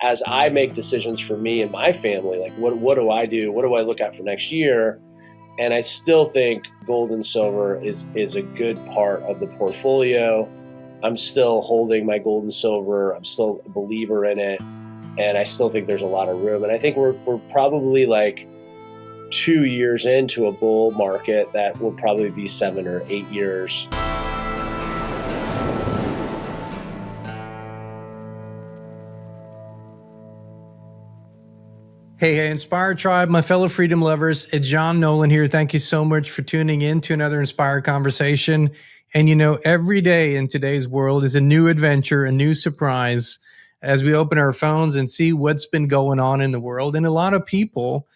as I make decisions for me and my family, like what do I do? What do I look at for next year? And I still think gold and silver is a good part of the portfolio. I'm still holding my gold and silver. I'm still a believer in it. And I still think there's a lot of room. And I think we're probably like 2 years into a bull market that will probably be 7 or 8 years. Hey, Inspire Tribe, my fellow freedom lovers, it's John Nolan here. Thank you so much for tuning in to another Inspire conversation. And every day in today's world is a new adventure, a new surprise as we open our phones and see what's been going on in the world. And a lot of people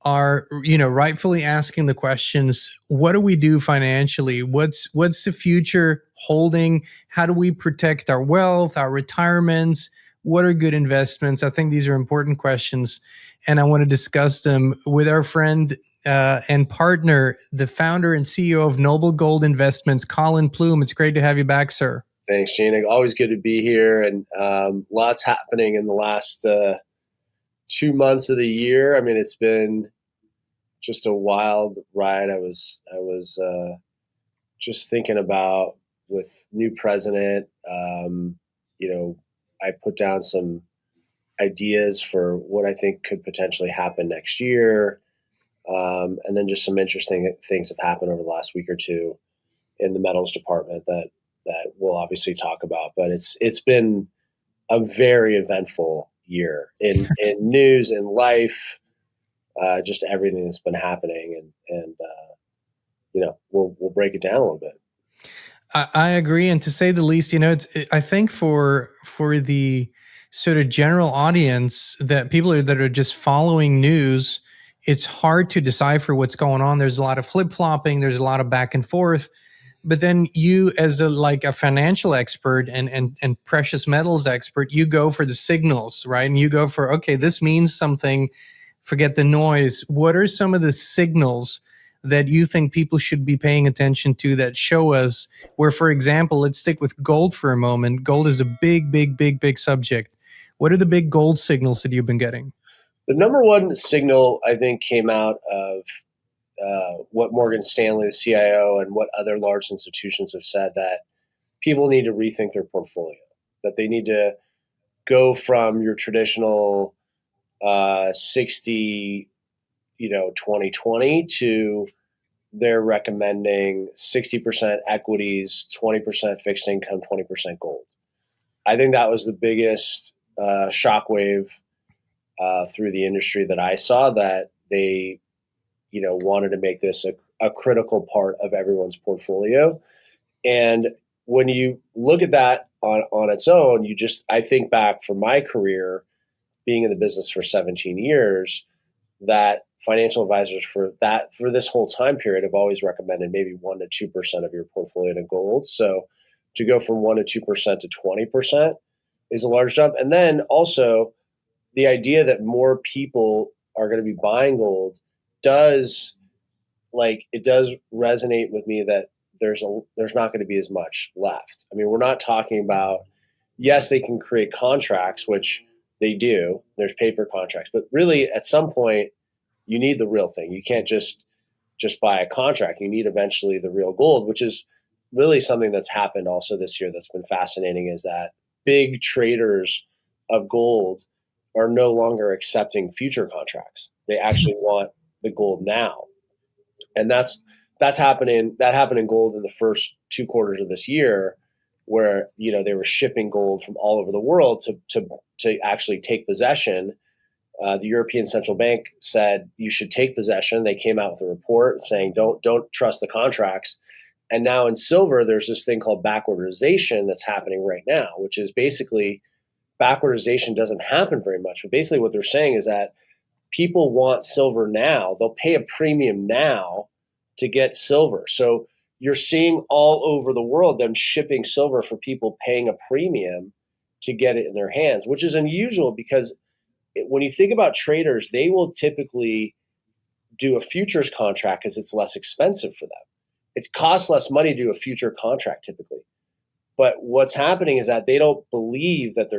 are, rightfully asking the questions, what do we do financially? What's the future holding? How do we protect our wealth, our retirements? What are good investments? I think these are important questions, and I want to discuss them with our friend and partner, the founder and CEO of Noble Gold Investments, Colin Plume. It's great to have you back, sir. Thanks, Gina. Always good to be here, and lots happening in the last 2 months of the year. I mean, it's been just a wild ride. I was just thinking about with new president, I put down some ideas for what I think could potentially happen next year. And then just some interesting things have happened over the last week or two in the metals department that we'll obviously talk about. But it's been a very eventful year in news and life, just everything that's been happening. And we'll break it down a little bit. I agree. And to say the least, I think for the sort of general audience, that people that are just following news, it's hard to decipher what's going on. There's a lot of flip-flopping. There's a lot of back and forth. But then you, as a financial expert and precious metals expert, you go for the signals, right? And you go for, okay, this means something. Forget the noise. What are some of the signals that you think people should be paying attention to that show us where, for example, let's stick with gold for a moment. Gold is a big subject. What are the big gold signals that you've been getting? The number one signal, I think, came out of what Morgan Stanley, the CIO, and what other large institutions have said, that people need to rethink their portfolio, that they need to go from your traditional 60, 2020 to they're recommending 60% equities, 20% fixed income, 20% gold. I think that was the biggest shockwave through the industry that I saw, that they wanted to make this a critical part of everyone's portfolio. And when you look at that on its own, I think back from my career being in the business for 17 years, that financial advisors for this whole time period have always recommended maybe 1 to 2% of your portfolio to gold. So to go from 1 to 2% to 20% is a large jump. And then also the idea that more people are going to be buying gold does resonate with me, that there's not going to be as much left. I mean, we're not talking about, yes, they can create contracts, which they do. There's paper contracts, but really at some point you need the real thing. You can't just buy a contract. You need eventually the real gold, which is really something that's happened also this year that's been fascinating, is that big traders of gold are no longer accepting future contracts. They actually want the gold now. And that's happening. That happened in gold in the first 2 quarters of this year, where they were shipping gold from all over the world to actually take possession. The European Central Bank said you should take possession. They came out with a report saying don't trust the contracts. And now in silver, there's this thing called backwardization that's happening right now, which is basically, backwardization doesn't happen very much. But basically what they're saying is that people want silver now. They'll pay a premium now to get silver. So you're seeing all over the world them shipping silver for people paying a premium to get it in their hands, which is unusual, because when you think about traders, they will typically do a futures contract because it's less expensive for them. It costs less money to do a future contract typically. But what's happening is that they don't believe that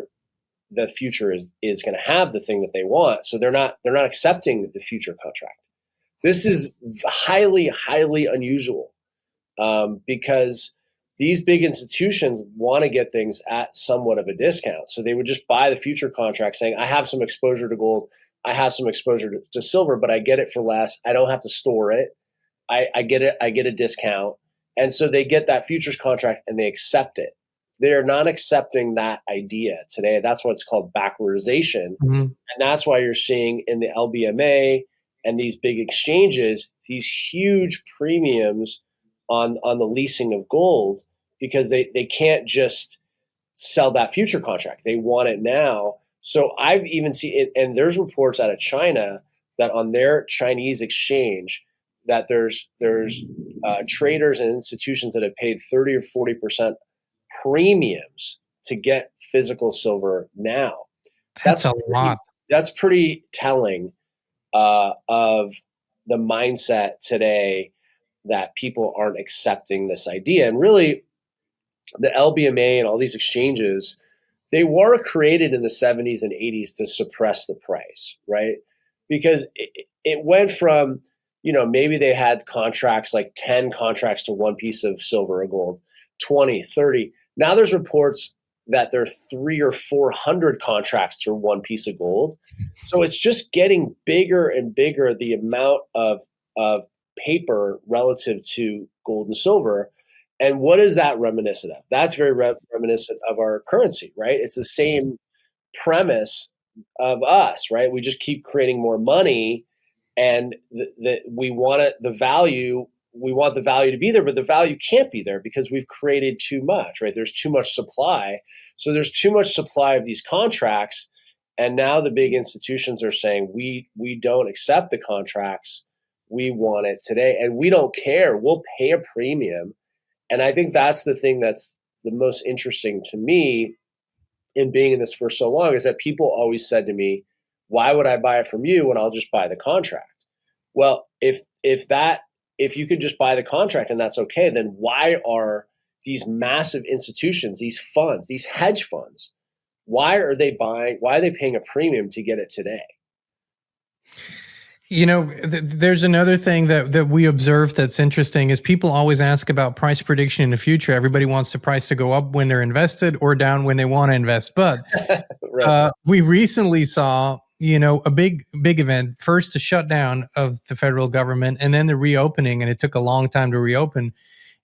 the future is going to have the thing that they want. So they're not accepting the future contract. This is highly unusual, because these big institutions want to get things at somewhat of a discount. So they would just buy the future contract saying, I have some exposure to gold, I have some exposure to silver, but I get it for less. I don't have to store it. I get it. I get a discount. And so they get that futures contract and they accept it. They're not accepting that idea today. That's what's called backwardization. Mm-hmm. And that's why you're seeing in the LBMA and these big exchanges, these huge premiums on the leasing of gold, because they can't just sell that future contract. They want it now. So I've even seen it, and there's reports out of China that on their Chinese exchange, that there's traders and institutions that have paid 30 or 40% premiums to get physical silver now. That's That's a pretty, lot. that's pretty telling of the mindset today, that people aren't accepting this idea. And really, the LBMA and all these exchanges, they were created in the 70s and 80s to suppress the price, right? Because it went from, maybe they had contracts, like 10 contracts to one piece of silver or gold, 20, 30. Now there's reports that there are 300 or 400 contracts to one piece of gold. So it's just getting bigger and bigger, the amount of paper relative to gold and silver. And what is that reminiscent of? That's very reminiscent of our currency, right? It's the same premise of us, right? We just keep creating more money, and we want it, the value. We want the value to be there, but the value can't be there because we've created too much, right? There's too much supply. So there's too much supply of these contracts, and now the big institutions are saying, we don't accept the contracts. We want it today, and we don't care. We'll pay a premium. And I think that's the thing that's the most interesting to me in being in this for so long, is that people always said to me, why would I buy it from you when I'll just buy the contract? Well, if you could just buy the contract and that's okay, then why are these massive institutions, these funds, these hedge funds, why are they paying a premium to get it today? There's another thing that we observe that's interesting is people always ask about price prediction in the future. Everybody wants the price to go up when they're invested or down when they want to invest. But Right. we recently saw, a big event, first the shutdown of the federal government and then the reopening, and it took a long time to reopen.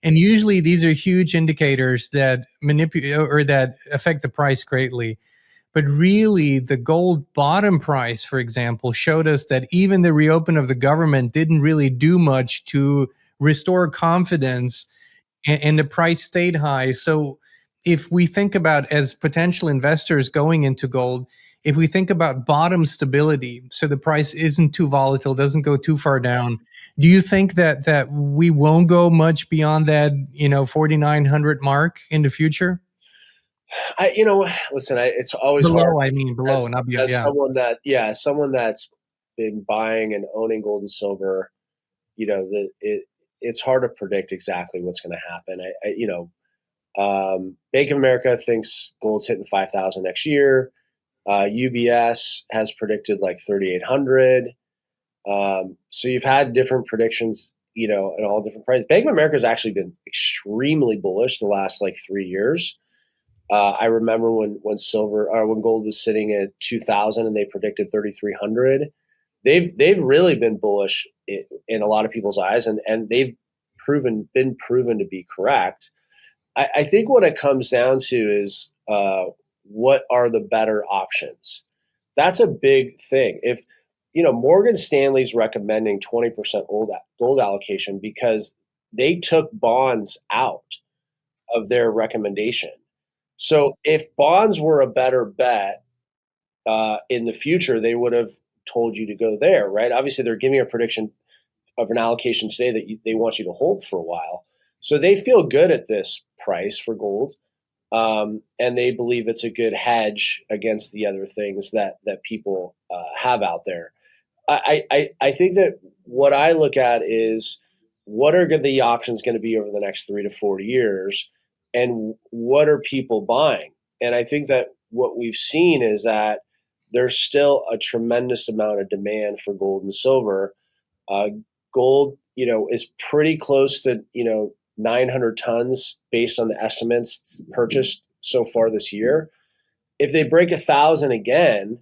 And usually these are huge indicators that manipulate or that affect the price greatly. But really, the gold bottom price, for example, showed us that even the reopen of the government didn't really do much to restore confidence, and the price stayed high. So if we think about, as potential investors going into gold, if we think about bottom stability, so the price isn't too volatile, doesn't go too far down, do you think that we won't go much beyond that, 4,900 mark in the future? Listen, it's always hard Below, I mean, below, as not beyond. Yeah. someone that's been buying and owning gold and silver. It's hard to predict exactly what's going to happen. Bank of America thinks gold's hitting 5,000 next year. UBS has predicted like 3,800. So you've had different predictions, in all different prices. Bank of America has actually been extremely bullish the last like 3 years. I remember when gold was sitting at 2,000 and they predicted 3,300. They've really been bullish in a lot of people's eyes, and they've been proven to be correct. I think what it comes down to is what are the better options? That's a big thing. If Morgan Stanley's recommending 20% gold allocation because they took bonds out of their recommendation. So if bonds were a better bet in the future, they would have told you to go there, right? Obviously, they're giving a prediction of an allocation today that they want you to hold for a while. So they feel good at this price for gold, and they believe it's a good hedge against the other things that people have out there. I think that what I look at is what are the options going to be over the next 3 to 4 years, and what are people buying? And I think that what we've seen is that there's still a tremendous amount of demand for gold and silver. Uh, Gold, is pretty close to 900 tons based on the estimates purchased so far this year. If they break 1,000 again,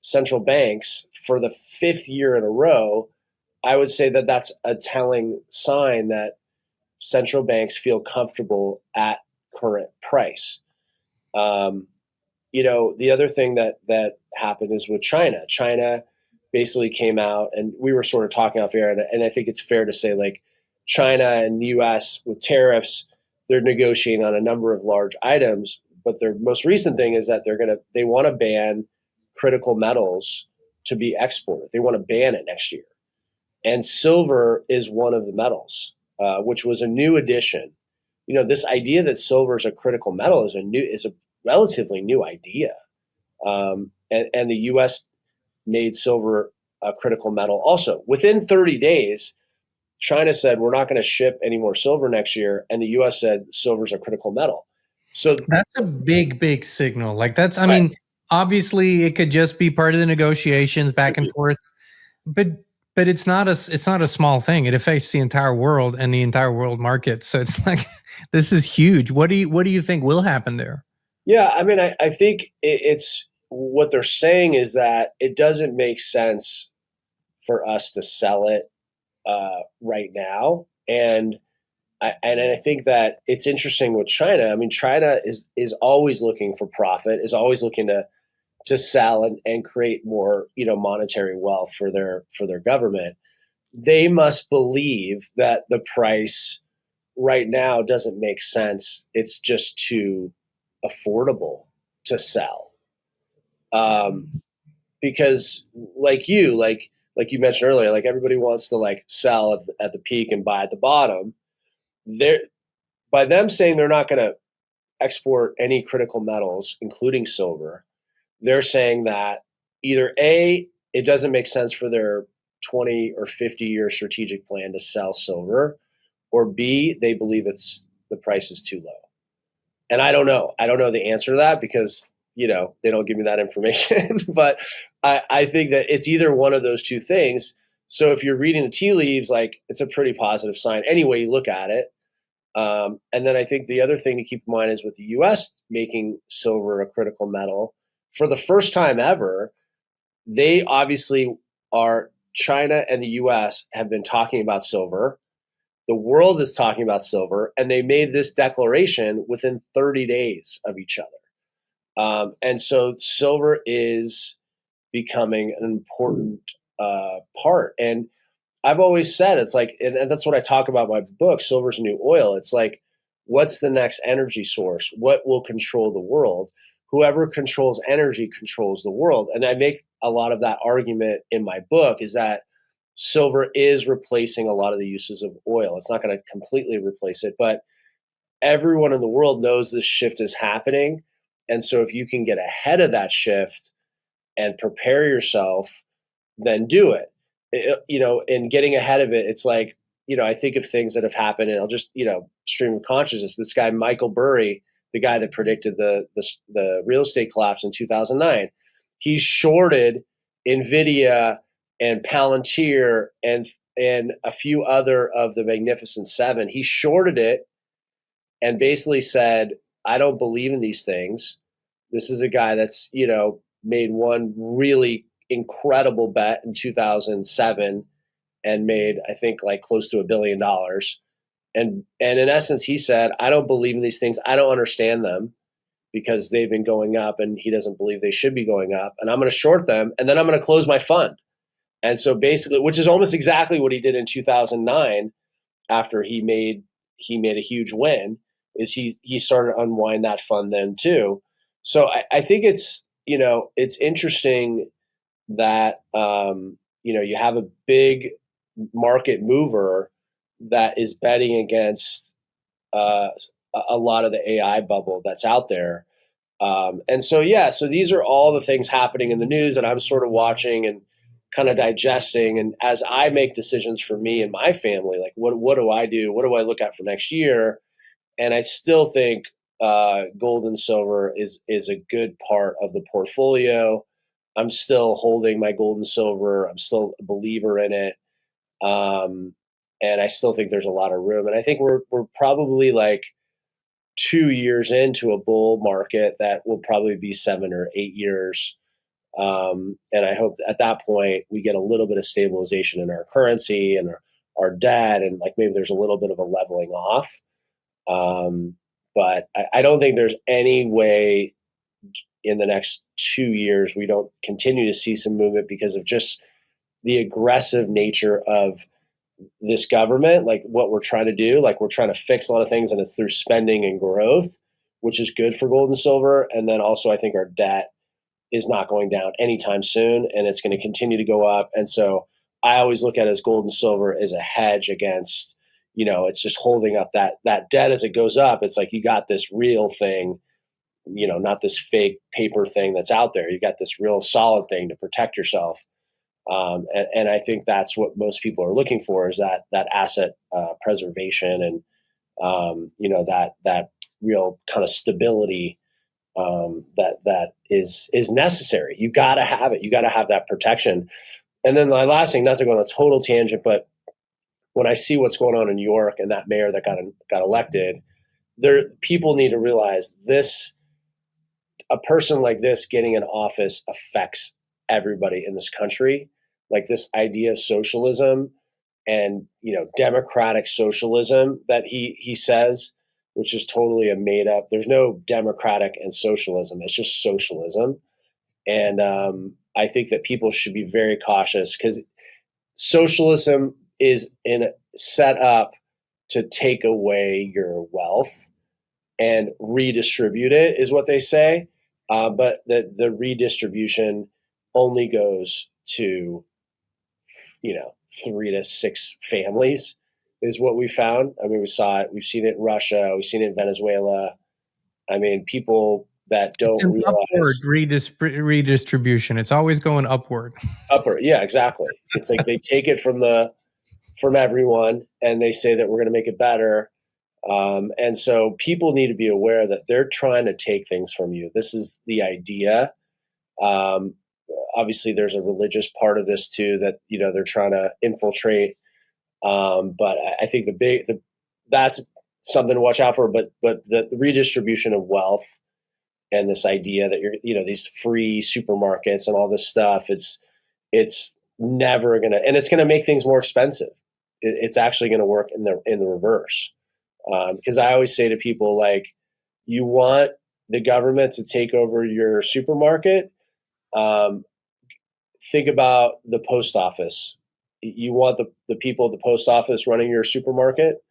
central banks for the fifth year in a row, I would say that that's a telling sign that central banks feel comfortable at current price. Um, the other thing that happened is with China. China basically came out, and we were sort of talking off air, and I think it's fair to say, like, China and the U.S. with tariffs, they're negotiating on a number of large items. But their most recent thing is that they want to ban critical metals to be exported. They want to ban it next year, and silver is one of the metals, which was a new addition. This idea that silver is a critical metal is a relatively new idea. And the U.S. made silver a critical metal also. Within 30 days, China said, we're not going to ship any more silver next year. And the U.S. said, silver's a critical metal. So That's a big, big signal. Like I right. mean, obviously it could just be part of the negotiations back and forth, but it's not a small thing. It affects the entire world and the entire world market. So it's like this is huge. What do you think will happen there? Yeah, I mean, I think it's what they're saying is that it doesn't make sense for us to sell it right now. And I think that it's interesting with China. I mean, China is always looking for profit, is always looking to sell and create more, monetary wealth for their government. They must believe that the price right now doesn't make sense. It's just too affordable to sell. Because like you mentioned earlier, like everybody wants to like sell at the peak and buy at the bottom. They're By them saying they're not going to export any critical metals, including silver, they're saying that either A, it doesn't make sense for their 20 or 50-year strategic plan to sell silver, or B, they believe the price is too low. And I don't know. I don't know the answer to that because, they don't give me that information. But I think that it's either one of those two things. So if you're reading the tea leaves, like, it's a pretty positive sign any way you look at it. And then I think the other thing to keep in mind is with the U.S. making silver a critical metal for the first time ever, they obviously are. China and the U.S. have been talking about silver. The world is talking about silver, and they made this declaration within 30 days of each other. And so silver is becoming an important part. And I've always said it's like, and that's what I talk about in my book, Silver's a New Oil. It's like, what's the next energy source? What will control the world? Whoever controls energy controls the world. And I make a lot of that argument in my book is that silver is replacing a lot of the uses of oil. It's not going to completely replace it, but everyone in the world knows this shift is happening. And so if you can get ahead of that shift and prepare yourself, then do it. In getting ahead of it, it's like, I think of things that have happened, and I'll just, stream of consciousness. This guy, Michael Burry, the guy that predicted the real estate collapse in 2009, he shorted NVIDIA and Palantir and a few other of the Magnificent Seven. He shorted it and basically said, I don't believe in these things. This is a guy that's, made one really incredible bet in 2007 and made, I think, like close to $1 billion. And in essence, he said, I don't believe in these things. I don't understand them because they've been going up and he doesn't believe they should be going up. And I'm going to short them and then I'm going to close my fund. And so basically, which is almost exactly what he did in 2009 after he made a huge win, is he started to unwind that fund then too. So I think it's interesting that you have a big market mover that is betting against a lot of the AI bubble that's out there. And so these are all the things happening in the news that I'm sort of watching and kind of digesting. And as I make decisions for me and my family, like what do I do? What do I look at for next year? And I still think gold and silver is a good part of the portfolio. I'm still holding my gold and silver. I'm still a believer in it. Um, and I still think there's a lot of room. And I think we're probably like 2 years into a bull market that will probably be 7 or 8 years. And I hope at that point we get a little bit of stabilization in our currency and our debt, and like maybe there's a little bit of a leveling off. Um, but I don't think there's any way in the next 2 years we don't continue to see some movement because of just the aggressive nature of this government, like what we're trying to do. Like we're trying to fix a lot of things, and it's through spending and growth, which is good for gold and silver. And then also, I think our debt is not going down anytime soon, and it's going to continue to go up. And so I always look at it as gold and silver as a hedge against, it's just holding up that debt as it goes up. It's like you got this real thing, not this fake paper thing that's out there. You got this real solid thing to protect yourself. And I think that's what most people are looking for, is that asset preservation, and that real kind of stability that is necessary. You got to have it. You got to have that protection. And then my last thing, not to go on a total tangent, but when I see what's going on in New York and that mayor that got elected, people need to realize this. A person like this getting in office affects everybody in this country. Like this idea of socialism and democratic socialism that he says, which is totally a made up. There's no democratic and socialism. It's just socialism. And I think that people should be very cautious, because socialism is set up to take away your wealth and redistribute it, is what they say. But the redistribution only goes to 3 to 6 families, is what we found. I mean, we saw it. We've seen it in Russia. We've seen it in Venezuela. I mean, people that It's don't an upward realize redistribution. It's always going upward. upper. Yeah, exactly. It's like they take it from everyone, and they say that we're going to make it better. And so people need to be aware that they're trying to take things from you. This is the idea. Um, Obviously, there's a religious part of this too that they're trying to infiltrate. But I think that's something to watch out for. But the redistribution of wealth, and this idea that these free supermarkets and all this stuff, it's never gonna, and it's gonna make things more expensive. It's actually going to work in the reverse. Because I always say to people, like, you want the government to take over your supermarket. Think about the post office. You want the people at the post office running your supermarket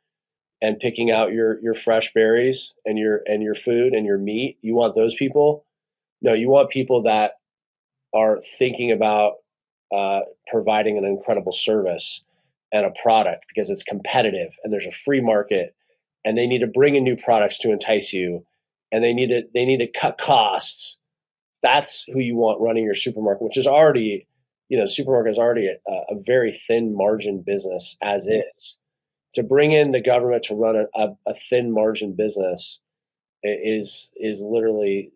and picking out your fresh berries and your food and your meat. You want those people? No, you want people that are thinking about providing an incredible service and a product, because it's competitive and there's a free market, and they need to bring in new products to entice you, and they need to cut costs. That's who you want running your supermarket, which is already, supermarket is already a very thin margin business as is. To bring in the government to run a thin margin business is literally,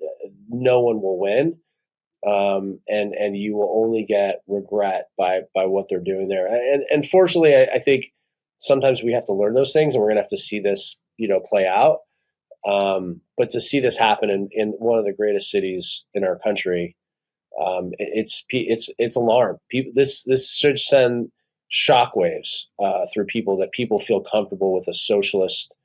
no one will win. And you will only get regret by what they're doing there. And fortunately, I think sometimes we have to learn those things, and we're going to have to see this, play out. But to see this happen in one of the greatest cities in our country, it's alarm. This should send shockwaves through people, that people feel comfortable with a socialist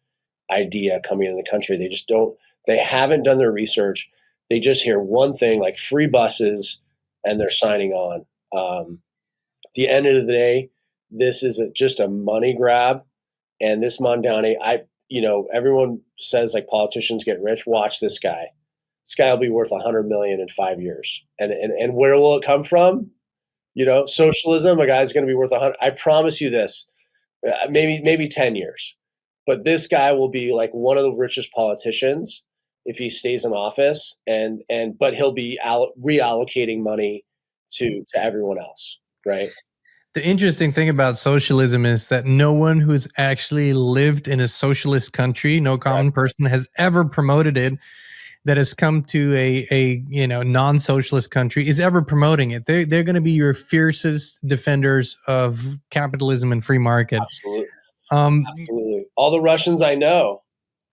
idea coming in the country. They just don't. They haven't done their research. They just hear one thing, like free buses, and they're signing on. At the end of the day, this is just a money grab. And this Mondani, everyone says like politicians get rich. Watch this guy. This guy will be worth 100 million in 5 years. And where will it come from? Socialism. A guy's going to be worth 100. I promise you this. Maybe 10 years. But this guy will be like one of the richest politicians if he stays in office, but he'll be reallocating money to everyone else, right? The interesting thing about socialism is that no one who's actually lived in a socialist country, no Correct. common person has ever promoted it, that has come to a non-socialist country is ever promoting it. They're going to be your fiercest defenders of capitalism and free market. Absolutely. Um, Absolutely. All the Russians I know,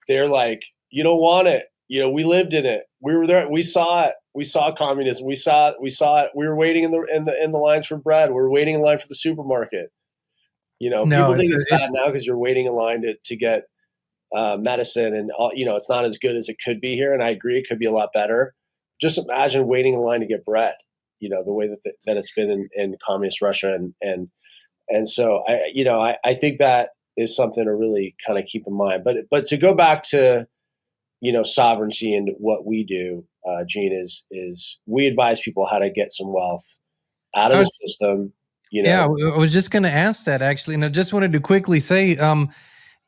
they're like, you don't want it. We lived in it. We were there. We saw it. We saw communism. We saw it. We were waiting in the lines for bread. We were waiting in line for the supermarket. no, People think it's bad now because you're waiting in line to get medicine, and it's not as good as it could be here. And I agree, it could be a lot better. Just imagine waiting in line to get bread. The way that it's been in communist Russia, and so I think that is something to really kind of keep in mind. But to go back to sovereignty and what we do, Gene, is we advise people how to get some wealth out of I the was, system. yeah, I was just going to ask that actually, and I just wanted to quickly say, in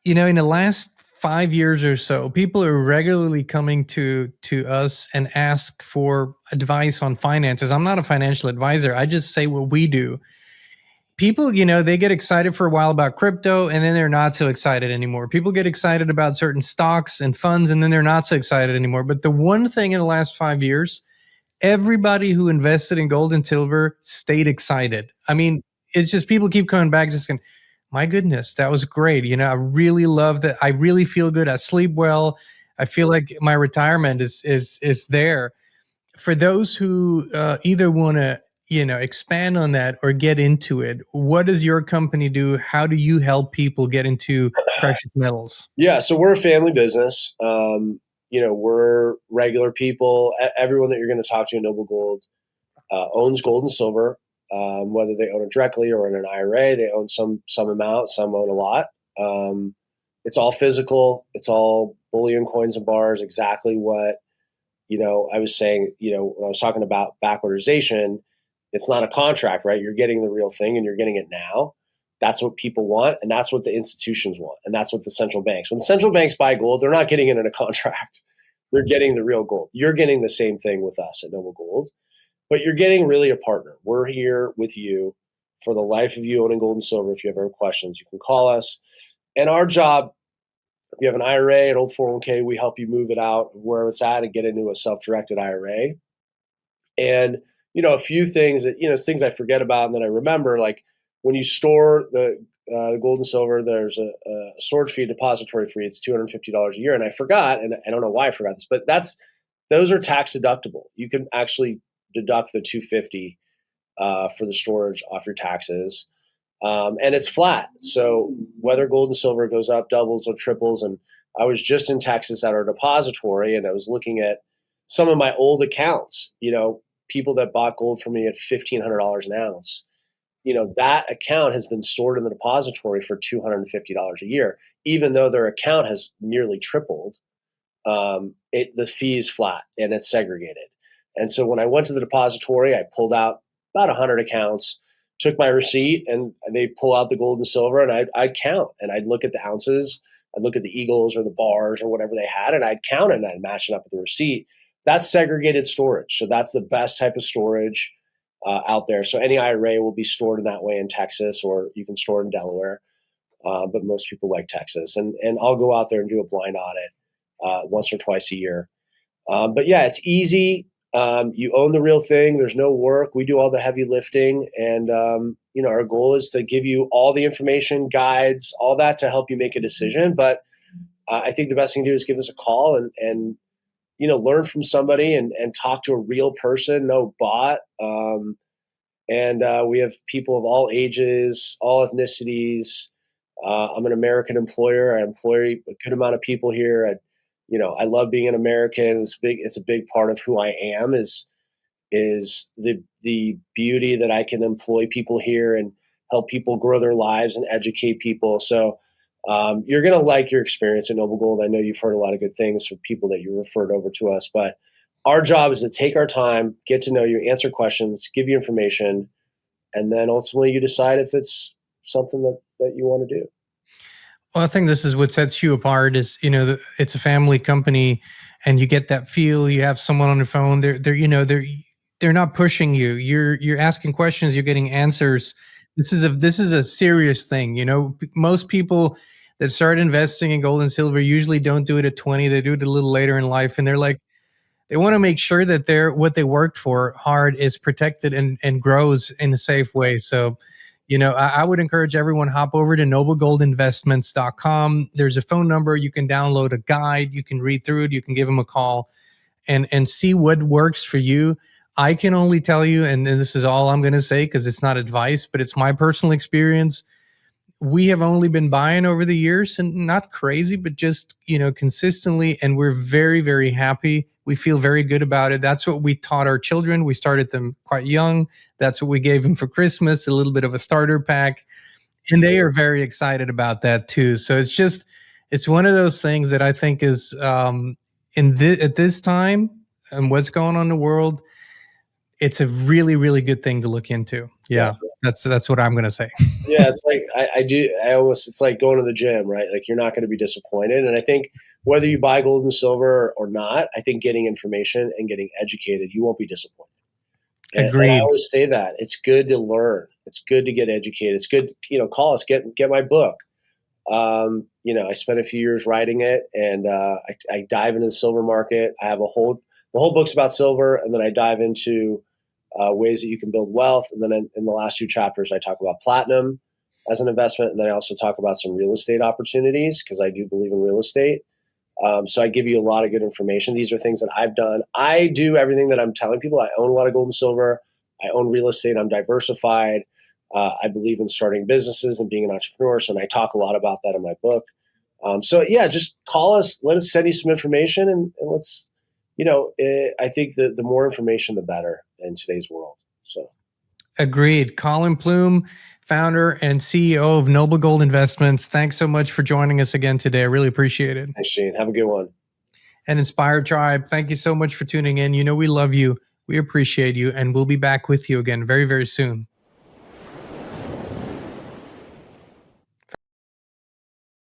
the last 5 years or so, people are regularly coming to us and ask for advice on finances. I'm not a financial advisor. I just say what we do. People, they get excited for a while about crypto and then they're not so excited anymore. People get excited about certain stocks and funds and then they're not so excited anymore. But the one thing in the last 5 years, everybody who invested in gold and silver stayed excited. I mean, it's just people keep coming back just going, my goodness, that was great. I really love that. I really feel good. I sleep well. I feel like my retirement is there. For those who either want to expand on that or get into it, what does your company do? How do you help people get into precious metals? Yeah, so we're a family business. We're regular people. Everyone that you're going to talk to in Noble Gold owns gold and silver, whether they own it directly or in an IRA. They own some amount, some own a lot. It's all physical. It's all bullion, coins, and bars. Exactly what I was saying. When I was talking about backwardization, it's not a contract, right? You're getting the real thing, and you're getting it now. That's what people want, and that's what the institutions want, and that's what the central banks. When the central banks buy gold, they're not getting it in a contract. They're getting the real gold. You're getting the same thing with us at Noble Gold, but you're getting really a partner. We're here with you for the life of you owning gold and silver. If you have any questions, you can call us. And our job, if you have an IRA, an old 401k, we help you move it out where it's at and get into a self-directed IRA. And a few things that things I forget about and then I remember, like when you store the gold and silver, there's a storage fee, depository fee. It's $250 a year, and I forgot, and I don't know why I forgot this, but those are tax deductible. You can actually deduct the $250 for the storage off your taxes, and it's flat. So whether gold and silver goes up, doubles or triples, and I was just in Texas at our depository, and I was looking at some of my old accounts. People that bought gold from me at $1,500 an ounce. That account has been stored in the depository for $250 a year, even though their account has nearly tripled. The fee is flat and it's segregated. And so when I went to the depository, I pulled out about 100 accounts, took my receipt, and they pull out the gold and silver, and I'd count, and I'd look at the ounces, I'd look at the eagles or the bars or whatever they had, and I'd count it and I'd match it up with the receipt. That's segregated storage. So that's the best type of storage out there. So any IRA will be stored in that way in Texas, or you can store it in Delaware. But most people like Texas. And I'll go out there and do a blind audit once or twice a year. But yeah, it's easy. You own the real thing. There's no work. We do all the heavy lifting. And, our goal is to give you all the information, guides, all that to help you make a decision. But I think the best thing to do is give us a call and learn from somebody and talk to a real person, no bot. And we have people of all ages, all ethnicities. I'm an American employer. I employ a good amount of people here. I love being an American. It's a big part of who I am is the beauty that I can employ people here and help people grow their lives and educate people. So you're going to like your experience at Noble Gold. I know you've heard a lot of good things from people that you referred over to us, but our job is to take our time, get to know you, answer questions, give you information, and then ultimately you decide if it's something that you want to do. Well, I think this is what sets you apart is, it's a family company and you get that feel, you have someone on the phone, they're not pushing you. You're asking questions, you're getting answers. This is a serious thing. Most people that start investing in gold and silver usually don't do it at 20. They do it a little later in life, and they want to make sure that what they worked for hard is protected and grows in a safe way. So, I would encourage everyone hop over to noblegoldinvestments.com. There's a phone number. You can download a guide. You can read through it. You can give them a call and see what works for you. I can only tell you, and this is all I'm going to say because it's not advice, but it's my personal experience. We have only been buying over the years, and not crazy, but just, consistently. And we're very, very happy. We feel very good about it. That's what we taught our children. We started them quite young. That's what we gave them for Christmas, a little bit of a starter pack. And they are very excited about that too. So it's one of those things that I think is, at this time and what's going on in the world, it's a really, really good thing to look into. Yeah. That's what I'm going to say. Yeah, it's like it's like going to the gym, right? Like you're not going to be disappointed. And I think whether you buy gold and silver or not, I think getting information and getting educated, you won't be disappointed. And I Agreed. always say that it's good to learn. It's good to get educated. It's good, call us, get my book. I spent a few years writing it, and I dive into the silver market. I have the whole book's about silver, and then I dive into ways that you can build wealth. And then in the last two chapters, I talk about platinum as an investment, and then I also talk about some real estate opportunities because I do believe in real estate. So I give you a lot of good information. These are things that I've done. I do everything that I'm telling people. I own a lot of gold and silver. I own real estate. I'm diversified. I believe in starting businesses and being an entrepreneur. So, and I talk a lot about that in my book. So yeah, just call us. Let us send you some information, and let's, I think the more information, the better in today's world. So, agreed. Colin Plume, founder and CEO of Noble Gold Investments. Thanks so much for joining us again today. I really appreciate it. Thanks, Shane. Have a good one. And Inspired Tribe, thank you so much for tuning in. We love you. We appreciate you, and we'll be back with you again very, very soon.